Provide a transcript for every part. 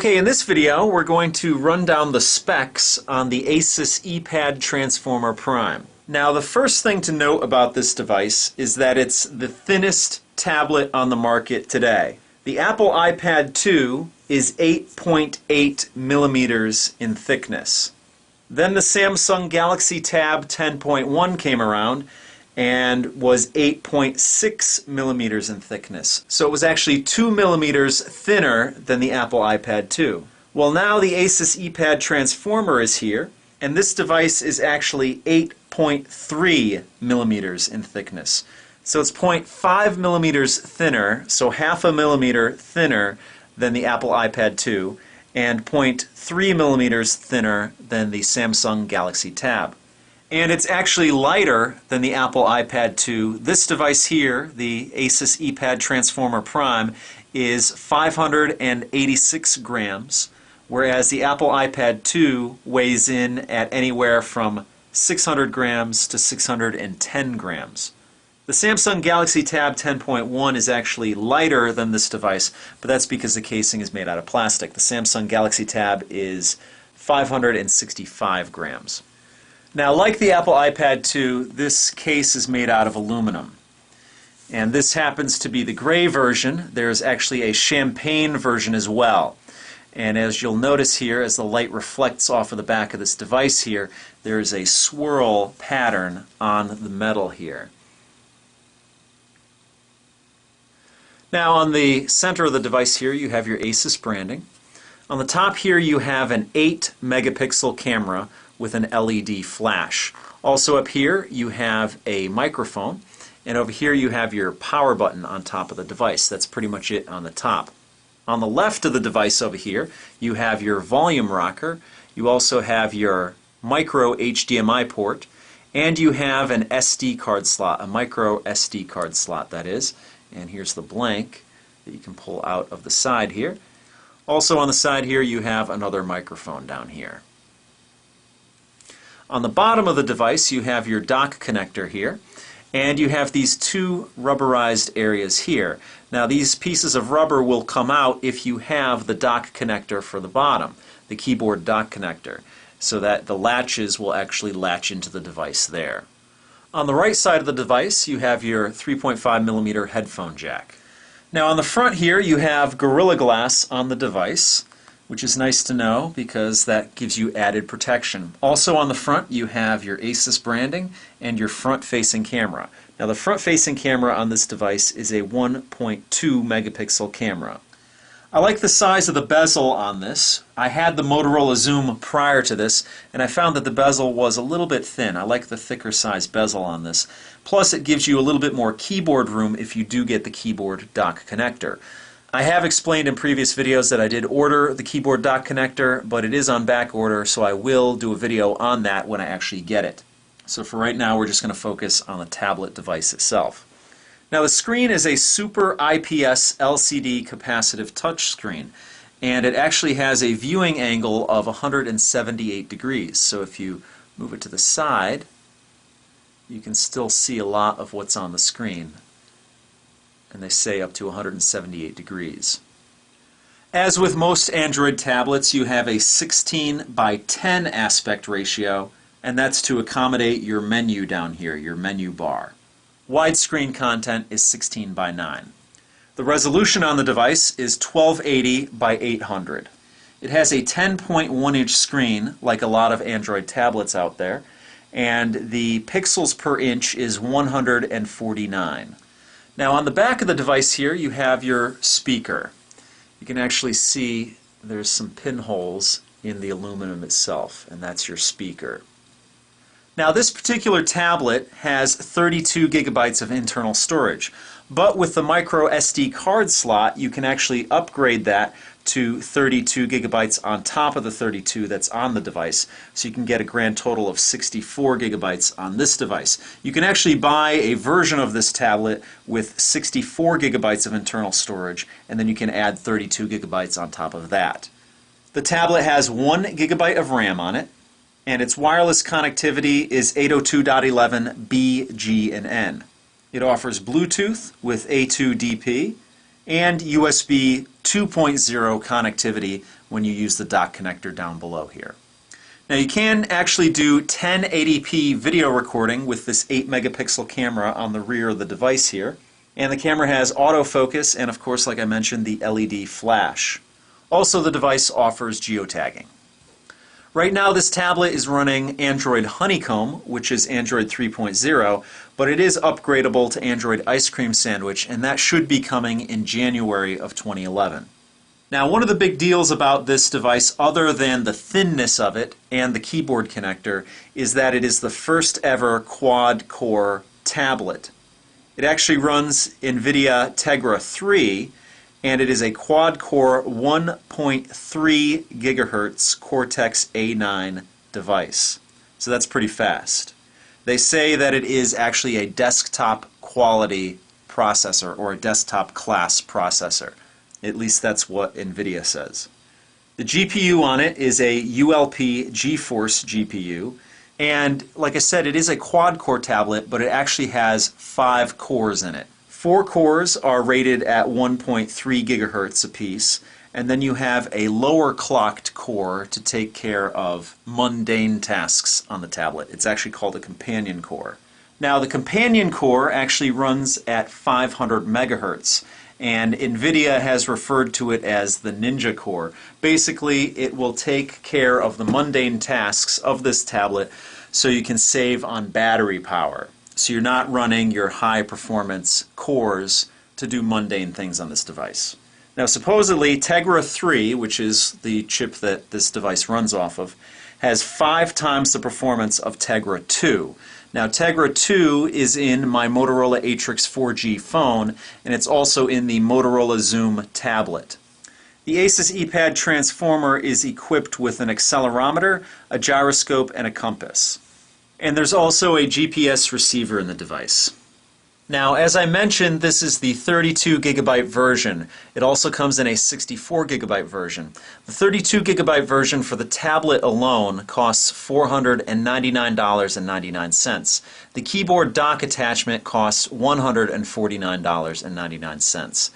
Okay, in this video we're going to run down the specs on the ASUS ePad Transformer Prime. Now the first thing to note about this device is that it's the thinnest tablet on the market today. The Apple iPad 2 is 8.8 millimeters in thickness. Then the Samsung Galaxy Tab 10.1 came around and was 8.6 millimeters in thickness. So it was actually 2 millimeters thinner than the Apple iPad 2. Well, now the ASUS ePad Transformer is here, and this device is actually 8.3 millimeters in thickness. So it's 0.5 millimeters thinner, so half a millimeter thinner than the Apple iPad 2, and 0.3 millimeters thinner than the Samsung Galaxy Tab. And it's actually lighter than the Apple iPad 2. This device here, the ASUS ePad Transformer Prime, is 586 grams, whereas the Apple iPad 2 weighs in at anywhere from 600 grams to 610 grams. The Samsung Galaxy Tab 10.1 is actually lighter than this device, but that's because the casing is made out of plastic. The Samsung Galaxy Tab is 565 grams. Now, like the Apple iPad 2, this case is made out of aluminum. And this happens to be the gray version. There's actually a champagne version as well. And as you'll notice here, as the light reflects off of the back of this device here, there is a swirl pattern on the metal here. Now, on the center of the device here, you have your ASUS branding. On the top here, you have an 8 megapixel camera with an LED flash. Also up here you have a microphone, and over here you have your power button on top of the device. That's pretty much it on the top. On the left of the device over here you have your volume rocker, you also have your micro HDMI port, and you have an SD card slot, a micro SD card slot that is, and here's the blank that you can pull out of the side here. Also on the side here you have another microphone down here. On the bottom of the device you have your dock connector here, and you have these two rubberized areas here. Now these pieces of rubber will come out if you have the dock connector for the bottom, the keyboard dock connector, so that the latches will actually latch into the device there. On the right side of the device you have your 3.5 millimeter headphone jack. Now on the front here you have Gorilla Glass on the device, which is nice to know because that gives you added protection. Also on the front you have your ASUS branding and your front-facing camera. Now the front-facing camera on this device is a 1.2 megapixel camera. I like the size of the bezel on this. I had the Motorola Zoom prior to this, and I found that the bezel was a little bit thin. I like the thicker size bezel on this. Plus it gives you a little bit more keyboard room if you do get the keyboard dock connector. I have explained in previous videos that I did order the keyboard dock connector, but it is on back order, so I will do a video on that when I actually get it. So for right now we're just going to focus on the tablet device itself. Now the screen is a Super IPS LCD capacitive touchscreen, and it actually has a viewing angle of 178 degrees. So if you move it to the side, you can still see a lot of what's on the screen. And they say up to 178 degrees. As with most Android tablets, you have a 16:10 aspect ratio, and that's to accommodate your menu down here, your menu bar. Widescreen content is 16:9. The resolution on the device is 1280 by 800. It has a 10.1-inch screen, like a lot of Android tablets out there, and the pixels per inch is 149. Now on the back of the device here you have your speaker. You can actually see there's some pinholes in the aluminum itself, and that's your speaker. Now this particular tablet has 32 gigabytes of internal storage, but with the micro SD card slot you can actually upgrade that to 32 gigabytes on top of the 32 that's on the device, so you can get a grand total of 64 gigabytes on this device. You can actually buy a version of this tablet with 64 gigabytes of internal storage, and then you can add 32 gigabytes on top of that. The tablet has 1 gigabyte of RAM on it, and its wireless connectivity is 802.11b, G, and N. It offers Bluetooth with A2DP, and USB 2.0 connectivity when you use the dock connector down below here. Now you can actually do 1080p video recording with this 8 megapixel camera on the rear of the device here. And the camera has autofocus and, of course, like I mentioned, the LED flash. Also, the device offers geotagging. Right now this tablet is running Android Honeycomb, which is Android 3.0, but it is upgradable to Android Ice Cream Sandwich, and that should be coming in January of 2011. Now, one of the big deals about this device, other than the thinness of it and the keyboard connector, is that it is the first ever quad-core tablet. It actually runs NVIDIA Tegra 3, and it is a quad-core 1.3 gigahertz Cortex-A9 device. So that's pretty fast. They say that it is actually a desktop quality processor, or a desktop class processor. At least that's what NVIDIA says. The GPU on it is a ULP GeForce GPU, and like I said, it is a quad-core tablet, but it actually has 5 cores in it. 4 cores are rated at 1.3 gigahertz apiece, and then you have a lower clocked core to take care of mundane tasks on the tablet. It's actually called a companion core. Now, the companion core actually runs at 500 megahertz, and NVIDIA has referred to it as the Ninja Core. Basically, it will take care of the mundane tasks of this tablet so you can save on battery power. So you're not running your high-performance cores to do mundane things on this device. Now, supposedly, Tegra 3, which is the chip that this device runs off of, has 5 times the performance of Tegra 2. Now, Tegra 2 is in my Motorola Atrix 4G phone, and it's also in the Motorola Zoom tablet. The ASUS ePad transformer is equipped with an accelerometer, a gyroscope, and a compass. And there's also a GPS receiver in the device. Now, as I mentioned, this is the 32 gigabyte version. It also comes in a 64 gigabyte version. The 32 gigabyte version for the tablet alone costs $499.99. The keyboard dock attachment costs $149.99.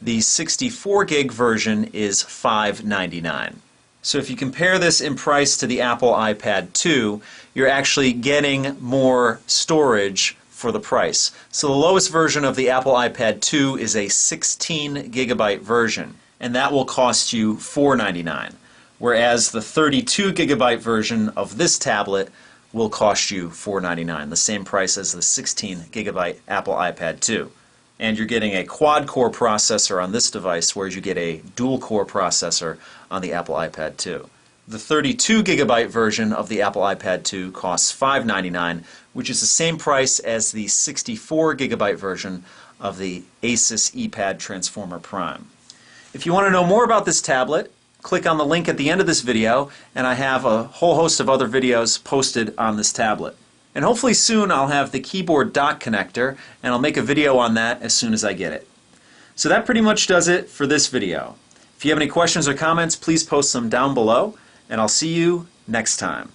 The 64 gig version is $599. So if you compare this in price to the Apple iPad 2, you're actually getting more storage for the price. So the lowest version of the Apple iPad 2 is a 16 gigabyte version, and that will cost you $499, whereas the 32 gigabyte version of this tablet will cost you $499, the same price as the 16 gigabyte Apple iPad 2. And you're getting a quad-core processor on this device, whereas you get a dual-core processor on the Apple iPad 2. The 32 gigabyte version of the Apple iPad 2 costs $599, which is the same price as the 64 gigabyte version of the ASUS ePad Transformer Prime. If you want to know more about this tablet, click on the link at the end of this video, and I have a whole host of other videos posted on this tablet. And hopefully soon I'll have the keyboard dock connector, and I'll make a video on that as soon as I get it. So that pretty much does it for this video. If you have any questions or comments, please post them down below, and I'll see you next time.